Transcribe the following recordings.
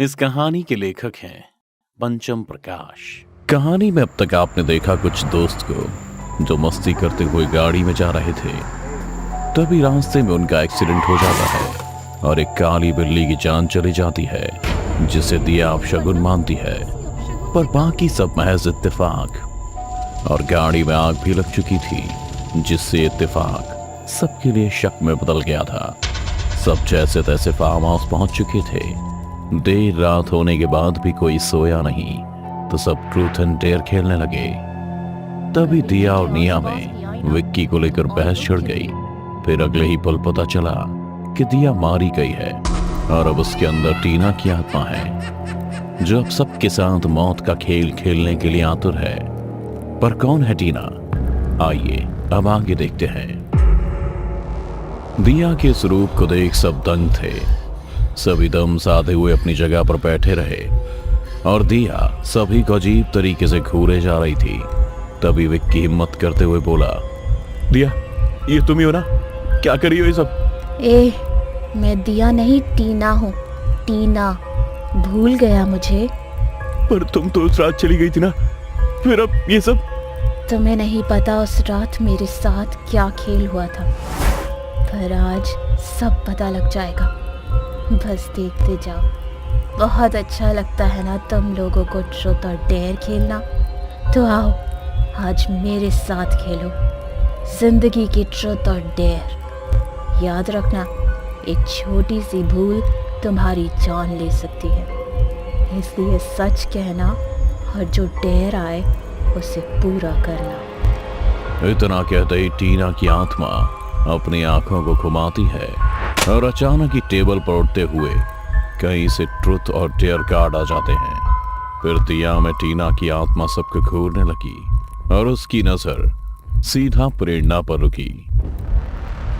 इस कहानी के लेखक हैं पंचम प्रकाश। कहानी में अब तक आपने देखा कुछ दोस्त को जो मस्ती करते हुए गाड़ी में जा रहे थे। तभी रास्ते में उनका एक्सीडेंट हो जाता है और एक काली बिल्ली की जान चली जाती है, जिसे दिया अपशगुन मानती है। पर बाकी सब महज इत्तेफाक। और गाड़ी में आग भी लग चुकी थी, जिससे इत्तेफाक सबके लिए शक में बदल गया था। सब जैसे तैसे फार्म हाउस पहुंच चुके थे। देर रात होने के बाद भी कोई सोया नहीं, तो सब ट्रूथ एंड डेयर खेलने लगे। तभी दिया और निया में विक्की को लेकर बहस छिड़ गई। फिर अगले ही पल पता चला कि दिया मारी गई है और अब उसके अंदर टीना की आत्मा है, जो अब सबके साथ मौत का खेल खेलने के लिए आतुर है। पर कौन है टीना? आइए अब आगे देखते हैं। दिया के इस रूप को देख सब दंग थे। सभी दम साधे हुए अपनी जगह पर बैठे रहे और दिया सभी को अजीब तरीके से घूरे जा रही थी। तभी विक्की हिम्मत करते हुए बोला, दिया ये तुम ही हो ना? क्या कर रही हो ये सब? मैं दिया नहीं, टीना हूँ। टीना, भूल गया मुझे? पर तुम तो उस रात चली गई थी ना, फिर अब ये सब? तुम्हें नहीं पता उस रात मेरे साथ क्या खेल हुआ था, पर आज सब पता लग जाएगा। बस देखते जाओ। बहुत अच्छा लगता है ना तुम लोगों को ट्रुथ और डेयर खेलना? तो आओ आज मेरे साथ खेलो जिंदगी की ट्रुथ और डेयर। याद रखना, एक छोटी सी भूल तुम्हारी जान ले सकती है, इसलिए सच कहना और जो डेयर आए उसे पूरा करना। इतना कहते ही टीना की आत्मा अपनी आंखों को घुमाती है और अचानक ही टेबल पर उठते हुए कहीं से ट्रुथ और डेयर कार्ड आ जाते हैं। फिर दिया में टीना की आत्मा सबको घूरने लगी और उसकी नजर सीधा प्रेरणा पर रुकी।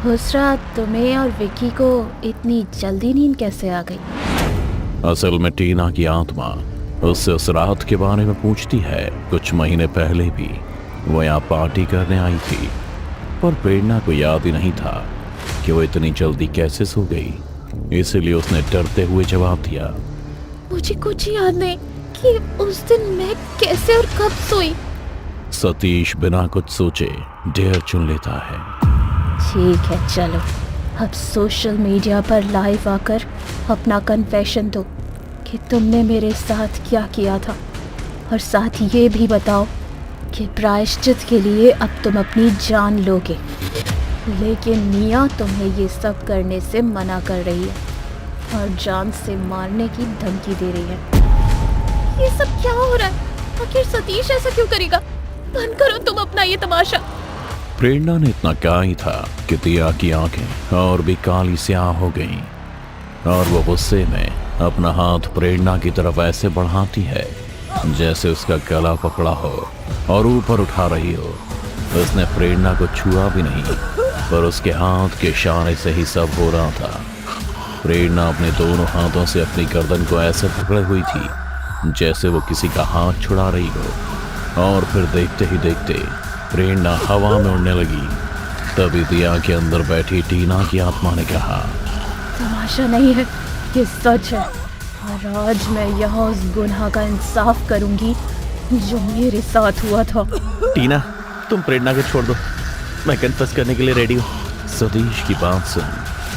उस रात तुम्हें और विक्की को इतनी जल्दी नींद कैसे आ गई? असल में टीना की आत्मा उससे उस रात के बारे में पूछती है। कुछ महीने पहले भी वो यहाँ पार्टी करने आई थी, पर प्रेरणा को याद ही नहीं था कि वो इतनी जल्दी कैसे सो गई। इसलिए उसने डरते हुए जवाब दिया, मुझे कुछ याद नहीं कि उस दिन मैं कैसे और कब सोई। सतीश बिना कुछ सोचे डेयर चुन लेता है। ठीक है चलो, अब सोशल मीडिया पर लाइव आकर अपना कन्फेशन दो कि तुमने मेरे साथ क्या किया था, और साथ ये भी बताओ कि प्रायश्चित के लिए अब तुम अपनी जान लोगे। लेकिन मियाँ तुम्हें ये सब करने से मना कर रही है और जान से मारने की धमकी दे रही है। ये सब क्या हो रहा है? आखिर सतीश ऐसा क्यों करेगा? बंद करो तुम अपना ये तमाशा। प्रेरणा ने इतना कहा ही था कि दिया की आंखें और भी काली स्याह हो गईं और वो गुस्से में अपना हाथ प्रेरणा की तरफ ऐसे बढ़ाती है जैसे उसका गला पकड़ा हो और ऊपर उठा रही हो। उसने प्रेरणा को छुआ भी नहीं, पर उसके हाथ के इशारे से ही सब हो रहा था। प्रेरणा अपने दोनों हाथों से अपनी गर्दन को ऐसे पकड़े हुई थी जैसे वो किसी का हाथ छुड़ा रही हो, और फिर देखते ही देखते प्रेरणा हवा में उड़ने लगी। तभी दिया के अंदर बैठी टीना की आत्मा ने कहा, तमाशा नहीं है, ये सच है, और आज मैं यहाँ उस गुनाह का इंसाफ करूंगी जो मेरे साथ हुआ था। टीना तुम प्रेरणा को छोड़ दो, मैं कन्फेस करने के लिए रेडी हूँ। सतीश की बात सुन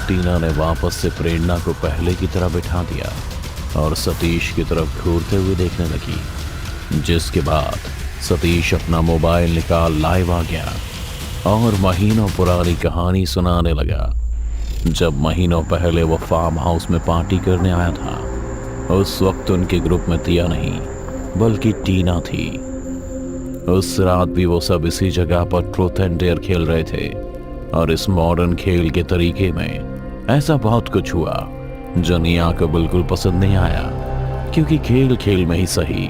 टीना ने वापस से प्रेरणा को पहले की तरह बिठा दिया और सतीश की तरफ घूरते हुए देखने लगी। जिसके बाद सतीश अपना मोबाइल निकाल लाइव आ गया और महीनों पुरानी कहानी सुनाने लगा। जब महीनों पहले वो फार्म हाउस में पार्टी करने आया था, उस वक्त उनके ग्रुप में दिया नहीं बल्कि टीना थी। उस रात भी वो सब इसी जगह पर ट्रूथ एंड डेयर खेल रहे थे और इस मॉडर्न खेल के तरीके में ऐसा बहुत कुछ हुआ जो निया को बिल्कुल पसंद नहीं आया, क्योंकि खेल खेल में ही सही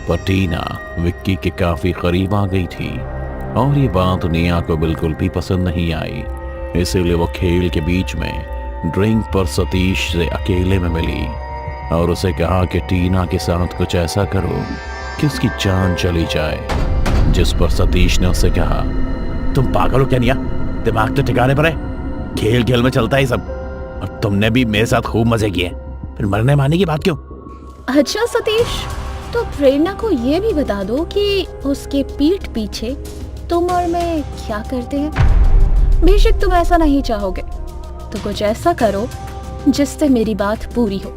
पर टीना विक्की के काफी करीब आ गई थी और ये बात निया को बिल्कुल भी पसंद नहीं आई। इसीलिए वो खेल के बीच में ड्रिंक पर सतीश से अकेले में मिली और उसे कहा कि टीना के साथ कुछ ऐसा करो कि उसकी जान चली जाए। जिस पर सतीश ने उससे कहा, तुम पागल हो क्या निया? दिमाग तो ठिकाने पर है, खेल खेल में चलता है सब, और तुमने भी मेरे साथ खूब मजे किए, फिर मरने मारने की बात क्यों? अच्छा सतीश, तो प्रेरणा को ये भी बता दो कि उसके पीठ पीछे तुम और मैं क्या करते हैं। बेशक तुम ऐसा नहीं चाहोगे तो कुछ ऐसा करो जिससे मेरी बात पूरी हो,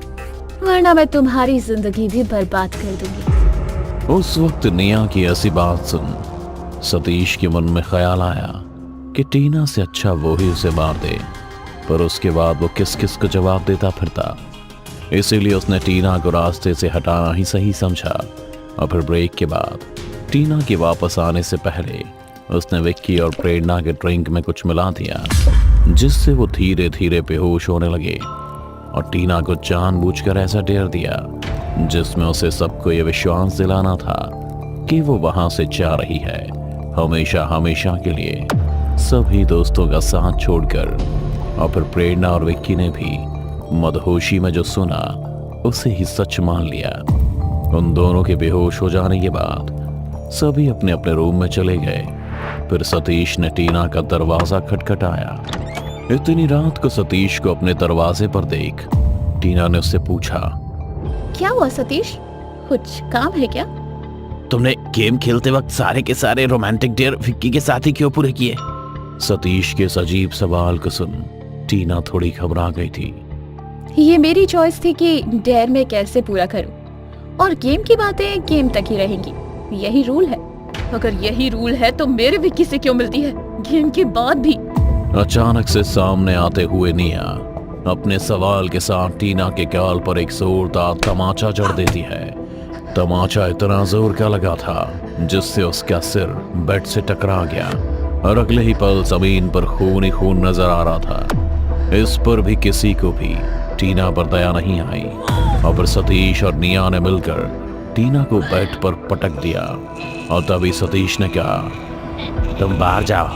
वरना मैं तुम्हारी जिंदगी भी बर्बाद कर दूंगी। उस वक्त निया की ऐसी बात सुन सतीश के मन में ख्याल आया कि टीना से अच्छा वो ही उसे मार दे, पर उसके बाद वो किस किस को जवाब देता फिरता। इसीलिए उसने टीना को रास्ते से हटाना ही सही समझा। और फिर ब्रेक के बाद टीना के वापस आने से पहले उसने विक्की और प्रेरणा के ड्रिंक में कुछ मिला दिया, जिससे वो धीरे धीरे बेहोश होने लगे। और टीना को जानबूझकर ऐसा डेर दिया जिसमें उसे सबको ये विश्वास दिलाना था कि वो वहां से जा रही है हमेशा हमेशा के लिए, सभी दोस्तों का साथ छोड़कर। और फिर प्रेरणा और विक्की ने भी मदहोशी में जो सुना उसे ही सच मान लिया। उन दोनों के बेहोश हो जाने के बाद सभी अपने अपने रूम में चले गए। फिर सतीश ने टीना का दरवाजा खटखटाया। इतनी रात को सतीश को अपने दरवाजे पर देख टीना ने उससे पूछा, क्या हुआ सतीश, कुछ काम है क्या? तुमने गेम खेलते वक्त सारे के सारे रोमांटिक डेयर विक्की के साथ ही क्यों पूरे किए? सतीश के इस अजीब सवाल को सुन टीना थोड़ी घबरा गई थी। ये मेरी चॉइस थी कि डेयर में कैसे पूरा करूं, और गेम की बातें गेम तक ही रहेंगी, यही रूल है। अगर यही रूल है तो मेरे विक्की से क्यों मिलती है गेम के बाद भी? अचानक से सामने आते हुए निया अपने सवाल के साथ टीना के गाल पर एक जोरदार तमाचा जड़ देती है। तमाचा इतना जोर का लगा था जिससे उसका सिर बेड से टकरा गया और अगले ही पल जमीन पर खून ही खून नजर आ रहा था। इस पर भी किसी को भी टीना पर दया नहीं आई और फिर सतीश और निया ने मिलकर टीना को बेड पर पटक दिया। और तभी सतीश ने कहा, तुम बाहर जाओ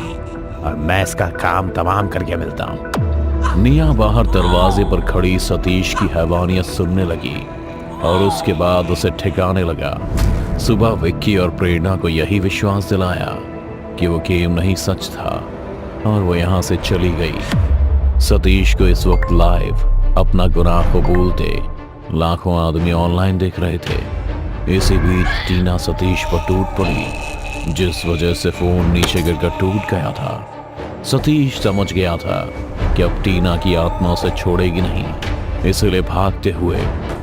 और मैं इसका काम तमाम करके मिलता हूँ। निया बाहर दरवाजे पर खड़ी सतीश की हैवानियत सुनने लगी और उसके बाद उसे ठिकाने लगा। सुबह विक्की और प्रेरणा को यही विश्वास दिलाया कि वो गेम नहीं सच था और वो यहाँ से चली गई। सतीश को इस वक्त लाइव अपना गुनाह कबूलते लाखों आदमी ऑनलाइन देख रहे थे। इसी बीच टीना सतीश पर टूट पड़ी, जिस वजह से फोन नीचे गिरकर टूट गया था। सतीश समझ गया था कि अब टीना की आत्मा उसे छोड़ेगी नहीं, इसलिए भागते हुए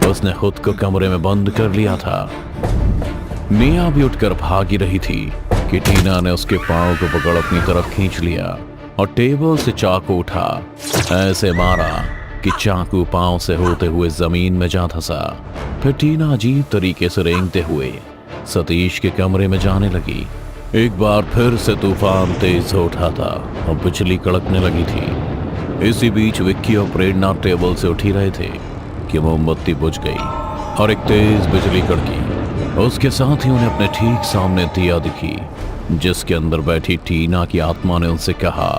उसने खुद को कमरे में बंद कर लिया था। निया भी उठकर भागी रही थी कि टीना ने उसके पांव को पकड़ अपनी तरफ खींच लिया और टेबल से चाकू उठा, ऐसे मारा कि चाकू पांव से होते हुए जमीन में जा धंसा। फिर टीना अजीब तरीके से रेंगते हुए सतीश के कमरे में जाने लगी। एक बार फिर से तूफान तेज हो उठा था और बिजली कड़कने लगी थी। इसी बीच विक्की और प्रेरणा टेबल से उठी रहे थे कि मोमबत्ती बुझ गई और एक तेज बिजली कड़की। उसके साथ ही उन्हें अपने ठीक सामने दिया दिखी, जिसके अंदर बैठी टीना की आत्मा ने उनसे कहा,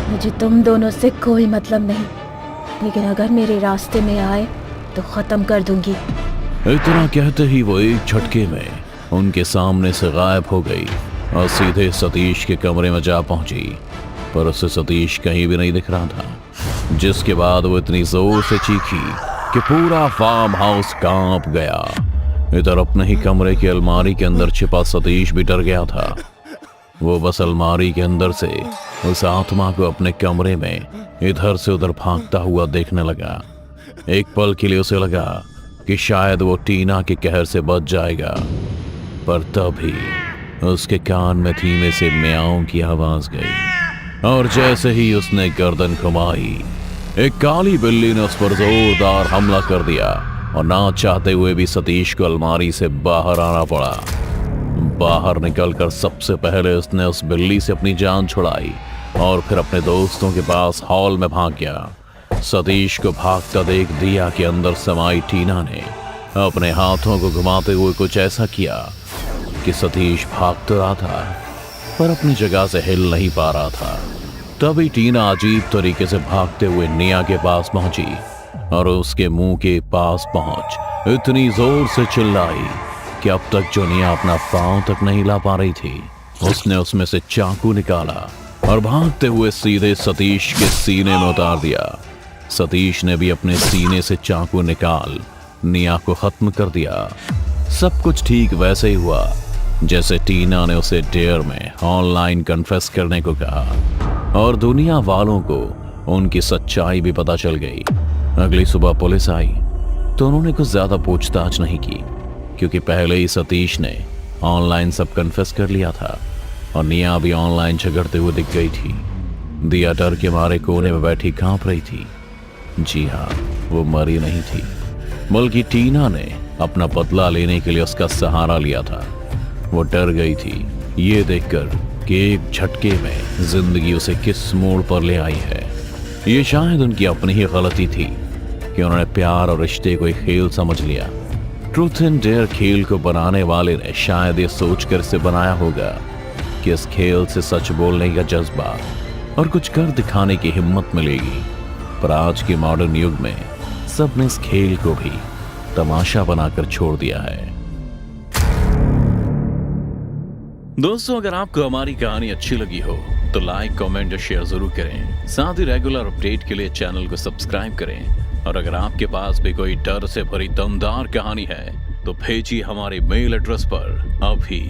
मुझे तुम दोनों से कोई मतलब नहीं, लेकिन अगर मेरे रास्ते में आए तो खत्म कर दूंगी। इतना कहते ही वो एक झटके में उनके सामने से गायब हो गई और सीधे सतीश के कमरे में जा पहुंची। पर उसे सतीश कहीं भी नहीं दिख रहा था, जिसके बाद वो इतनी जोर से चीखी कि पूरा फार्म हाउस कांप गया। इधर अपने ही कमरे की अलमारी के अंदर छिपा सतीश भी डर गया था। वो बस अलमारी के अंदर से उस आत्मा को अपने कमरे में इधर से उधर भागता हुआ देखने लगा। एक पल के लिए उसे लगा कि शायद वो टीना के कहर से बच जाएगा, पर तभी उसके कान में धीमे से म्याऊं की आवाज गई और जैसे ही उसने गर्दन घुमाई, एक काली बिल्ली ने उस पर जोरदार हमला कर दिया और ना चाहते हुए भी सतीश को अलमारी से बाहर आना पड़ा। बाहर निकलकर सबसे पहले उसने उस बिल्ली से अपनी जान छुड़ाई और फिर अपने दोस्तों के पास हॉल में भाग गया। सतीश को भागता देख दिया कि अंदर समाई टीना ने अपने हाथों को घुमाते हुए कुछ ऐसा किया कि सतीश भाग तो रहा था पर अपनी जगह से हिल नहीं पा रहा था। तभी टीना अजीब तरीके से भागते हुए निया के पास पहुंची और उसके मुंह के पास पहुंच इतनी जोर से चिल्लाई कि अब तक जो निया अपना पांव तक नहीं ला पा रही थी, उसने उसमें से चाकू निकाला और भागते हुए सीधे सतीश के सीने में उतार दिया। सतीश ने भी अपने सीने से चाकू निकाल निया को खत्म कर दिया। सब कुछ ठीक वैसे ही हुआ जैसे टीना ने उसे डेयर में ऑनलाइन कन्फेस करने को कहा, और दुनिया वालों को उनकी सच्चाई भी पता चल गई। अगली सुबह पुलिस आई तो उन्होंने कुछ ज्यादा पूछताछ नहीं की, क्योंकि पहले ही सतीश ने ऑनलाइन सब कन्फेस कर लिया था और निया भी ऑनलाइन झगड़ते हुए दिख गई थी। दिया डर के मारे कोने में बैठी कांप रही थी। जी हाँ, वो मरी नहीं थी, बल्कि टीना ने अपना बदला लेने के लिए उसका सहारा लिया था। वो डर गई थी ये देखकर कि एक झटके में जिंदगी उसे किस मोड़ पर ले आई है। ये शायद उनकी अपनी ही गलती थी कि उन्होंने प्यार और रिश्ते को एक खेल समझ लिया। ट्रूथ एंड डेयर खेल को बनाने वाले ने शायद ये सोचकर इसे बनाया होगा कि इस खेल से सच बोलने का जज्बा और कुछ कर दिखाने की हिम्मत मिलेगी। पर आज के मॉडर्न युग में सबने इस खेल को भी तमाशा बनाकर छोड़ दिया है। दोस्तों, अगर आपको हमारी कहानी अच्छी लगी हो तो लाइक, कमेंट और शेयर जरूर करें। साथ ही रेगुलर अपडेट के लिए चैनल को सब्सक्राइब करें। और अगर आपके पास भी कोई डर से भरी दमदार कहानी है तो भेजिए हमारे मेल एड्रेस पर अभी।